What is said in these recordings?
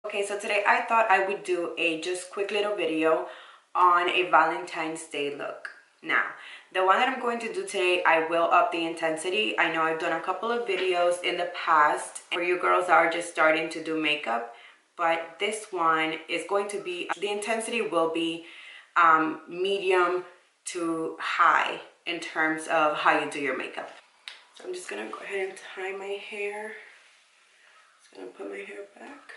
Okay, so today I thought I would do a just quick little video on a Valentine's Day look. Now, the one that I'm going to do today, I will up the intensity. I know I've done a couple of videos in the past where you girls are just starting to do makeup, but this one is going to be, the intensity will be medium to high in terms of how you do your makeup. So I'm just gonna go ahead and tie my hair. Just gonna put my hair back.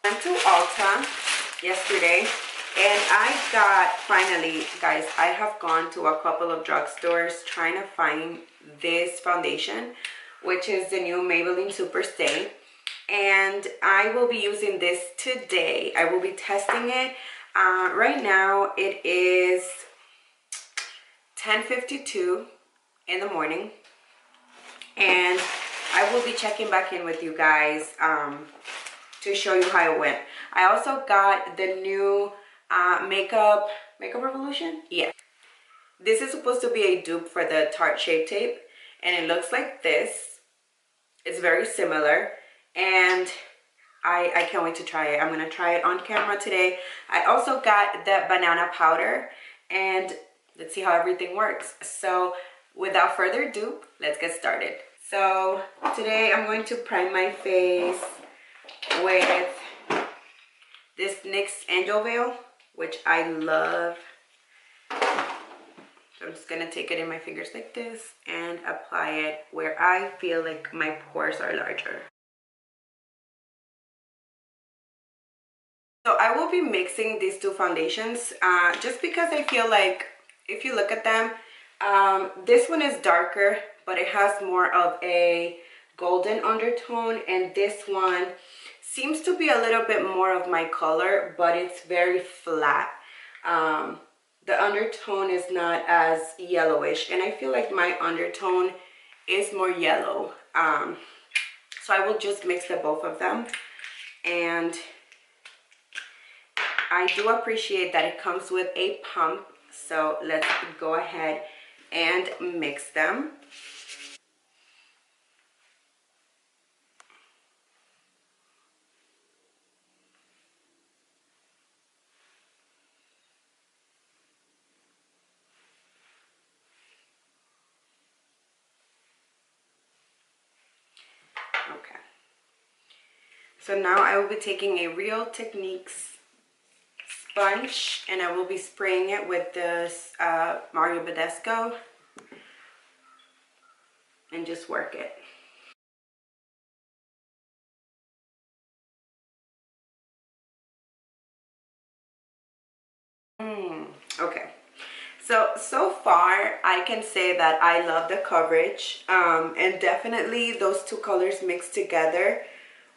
I went to Ulta yesterday and I got, finally guys, I have gone to a couple of drugstores trying to find this foundation, which is the new Maybelline Super Stay, and I will be using this today. I will be testing it. Right now it is 10:52 in the morning, and I will be checking back in with you guys to show you how it went. I also got the new makeup revolution. Yeah, this is supposed to be a dupe for the Tarte Shape Tape, and it looks like this. It's very similar, and I can't wait to try it. I'm gonna try it on camera today. I also got the banana powder, and let's see how everything works. So without further ado, let's get started. So today I'm going to prime my face with this NYX Veil, which I love. So I'm just gonna take it in my fingers like this and apply it where I feel like my pores are larger. So I will be mixing these two foundations just because I feel like if you look at them, this one is darker, but it has more of a golden undertone, and this one seems to be a little bit more of my color, but it's very flat. The undertone is not as yellowish, and I feel like my undertone is more yellow. So I will just mix the both of them, and I do appreciate that it comes with a pump. So let's go ahead and mix them. Okay. So now I will be taking a Real Techniques sponge, and I will be spraying it with this Mario Badesco and just work it. Okay. So far I can say that I love the coverage, and definitely those two colors mixed together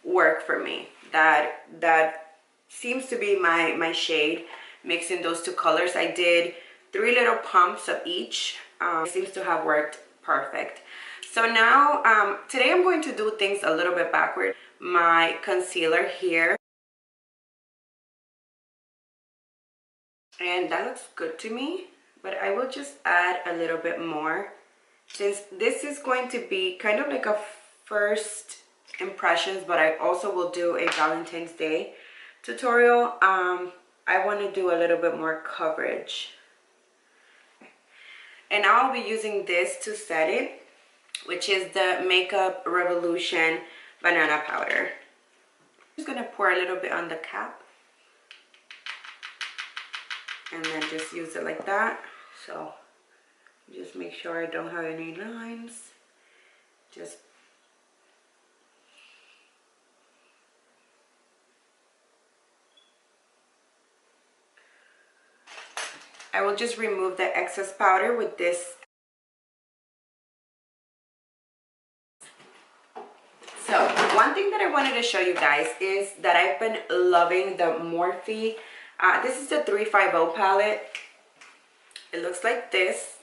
work for me. That seems to be my shade, mixing those two colors. I did 3 little pumps of each. It seems to have worked perfect. So now today I'm going to do things a little bit backward. My concealer here, and that looks good to me, but I will just add a little bit more since this is going to be kind of like a first impressions, but I also will do a Valentine's Day tutorial. I want to do a little bit more coverage, and I'll be using this to set it, which is the Makeup Revolution banana powder. I'm just gonna pour a little bit on the cap and then just use it like that. So just make sure I don't have any lines. Just I will just remove the excess powder with this. So one thing that I wanted to show you guys is that I've been loving the Morphe. This is the 350 palette. It looks like this,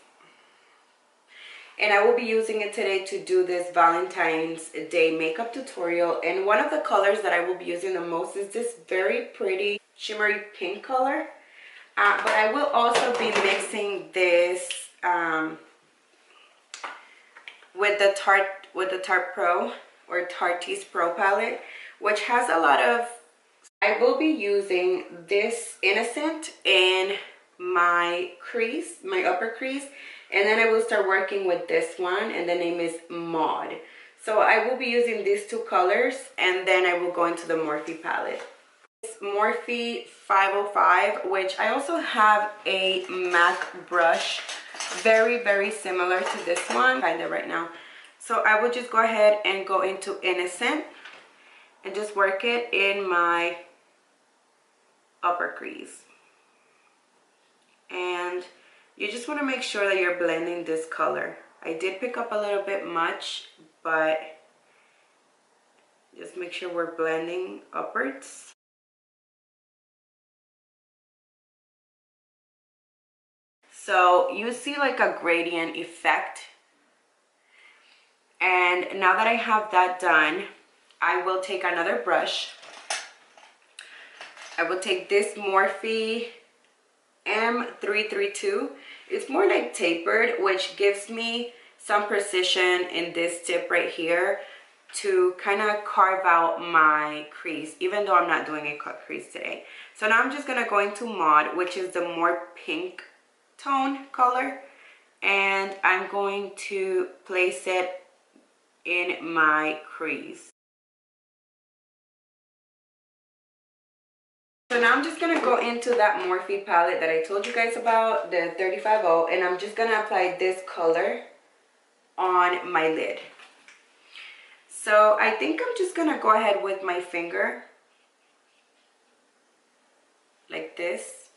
and I will be using it today to do this Valentine's Day makeup tutorial. And one of the colors that I will be using the most is this very pretty shimmery pink color. But I will also be mixing this with the Tarte Pro or Tarteist Pro palette, which has a lot of... I will be using this Innocent in my crease, my upper crease, and then I will start working with this one, and the name is Maud. So I will be using these two colors, and then I will go into the Morphe palette. It's Morphe 505, which I also have a MAC brush, very similar to this one. Find it right now. So I will just go ahead and go into Innocent and just work it in my upper crease. And you just want to make sure that you're blending this color. I did pick up a little bit much, but just make sure we're blending upwards. So you see like a gradient effect. And now that I have that done, I will take another brush. I will take this Morphe M332. It's more like tapered, which gives me some precision in this tip right here to kind of carve out my crease, even though I'm not doing a cut crease today. So now I'm just gonna go into Maud, which is the more pink tone color, and I'm going to place it in my crease. So now I'm just gonna go into that Morphe palette that I told you guys about, the 350, and I'm just gonna apply this color on my lid. So I think I'm just gonna go ahead with my finger like this.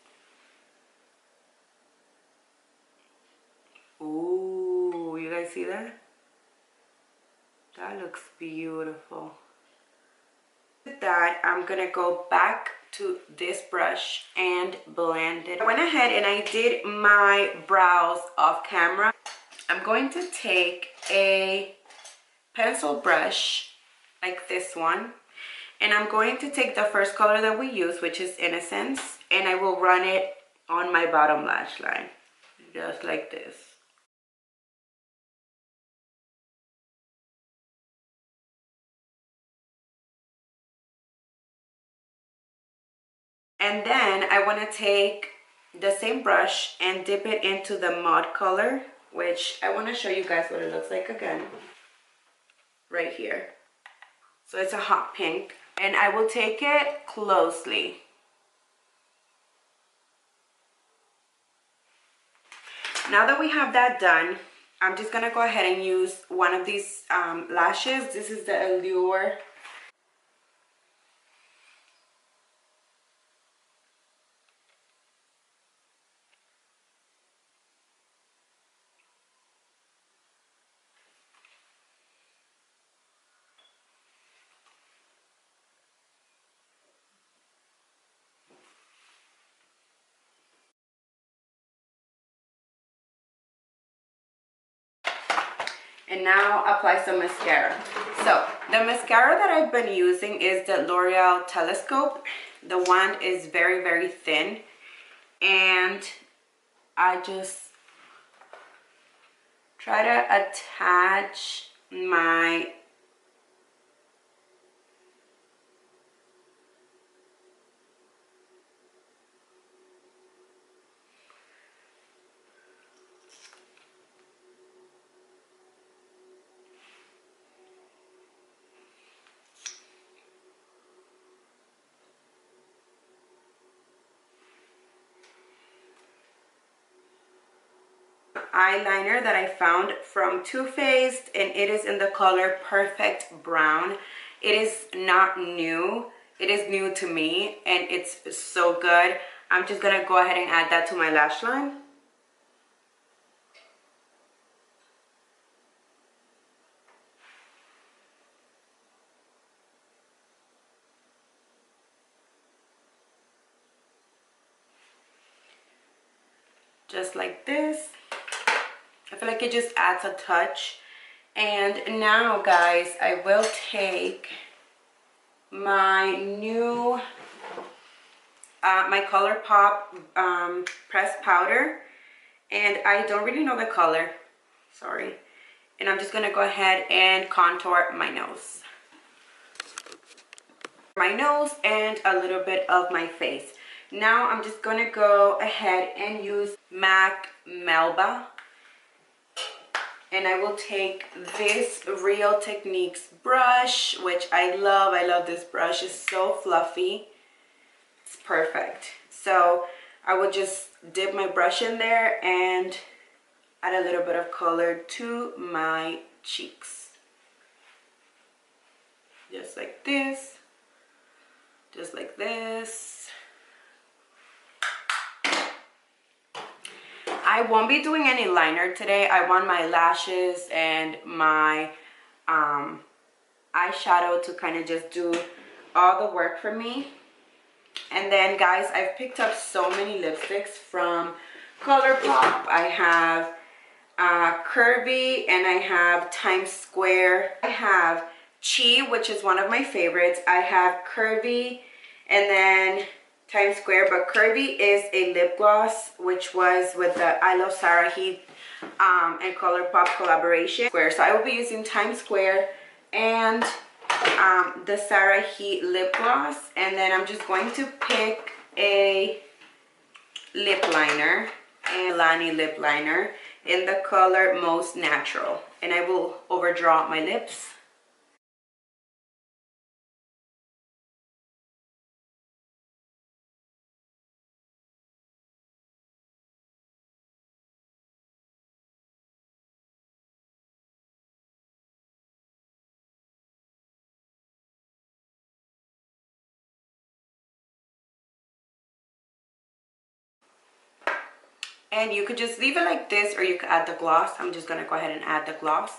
Ooh, you guys see that? That looks beautiful. With that, I'm gonna go back to this brush and blend it. I went ahead and I did my brows off camera. I'm going to take a pencil brush like this one, and I'm going to take the first color that we use, which is Innocence, and I will run it on my bottom lash line, just like this. And then I want to take the same brush and dip it into the Maud color, which I want to show you guys what it looks like again. Right here. So it's a hot pink. And I will take it closely. Now that we have that done, I'm just going to go ahead and use one of these lashes. This is the Eylure. And now apply some mascara. So the mascara that I've been using is the Lore'l Telescope. The wand is very thin, and I just try to attach my eyeliner that I found from Too Faced, and it is in the color Perfect Brown. It is not new. It is new to me, and it's so good. I'm just gonna go ahead and add that to my lash line. Just like this. I feel like it just adds a touch. And now, guys, I will take my new my Colourpop pressed powder, and I don't really know the color, sorry, And I'm just going to go ahead and contour my nose. My nose and a little bit of my face. Now I'm just going to go ahead and use MAC Melba. And I will take this Real Techniques brush, which I love. I love this brush. It's so fluffy. It's perfect. So I will just dip my brush in there and add a little bit of color to my cheeks. Just like this. Just like this. I won't be doing any liner today. I want my lashes and my eyeshadow to kind of just do all the work for me. And then guys, I've picked up so many lipsticks from Colourpop. I have Curvy and I have Times Square. I have Chi, which is one of my favorites. I have Curvy and then Times Square, but Curvy is a lip gloss, which was with the I Love Sarah Heath and Colourpop collaboration. So I will be using Times Square and the Sarah Heath lip gloss, and then I'm just going to pick a lip liner, a Milani lip liner in the color Most Natural, and I will overdraw my lips. And you could just leave it like this, or you could add the gloss. I'm just gonna go ahead and add the gloss.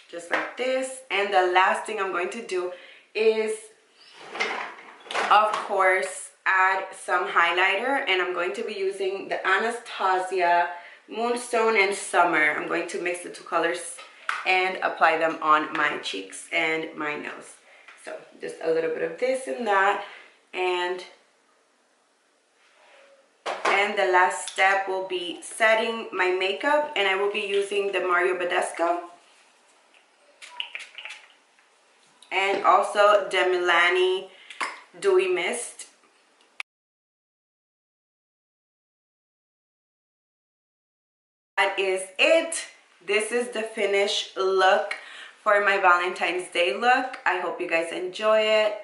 Just like this. And the last thing I'm going to do is, of course, add some highlighter, and I'm going to be using the Anastasia Moonstone and Summer. I'm going to mix the two colors and apply them on my cheeks and my nose. So just a little bit of this and that, and the last step will be setting my makeup, and I will be using the Mario Badescu and also the Milani Dewy Mist. That is it. This is the finished look for my Valentine's Day look. I hope you guys enjoy it.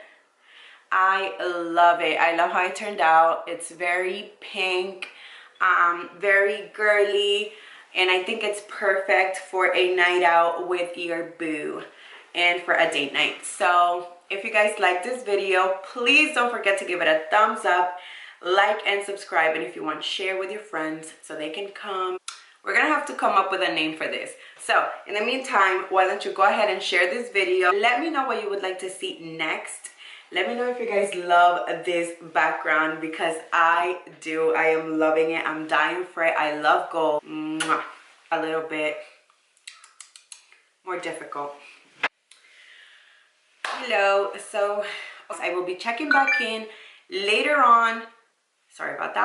I love it. I love how it turned out. It's very pink, very girly, and I think it's perfect for a night out with your boo and for a date night. So if you guys like this video, please don't forget to give it a thumbs up, like and subscribe, and if you want, share with your friends so they can come. We're gonna have to come up with a name for this. So in the meantime, why don't you go ahead and share this video. Let me know what you would like to see next. Let me know if you guys love this background, because I do. I am loving it. I'm dying for it. I love gold. Mwah. A little bit more difficult. Hello. So I will be checking back in later on. Sorry about that.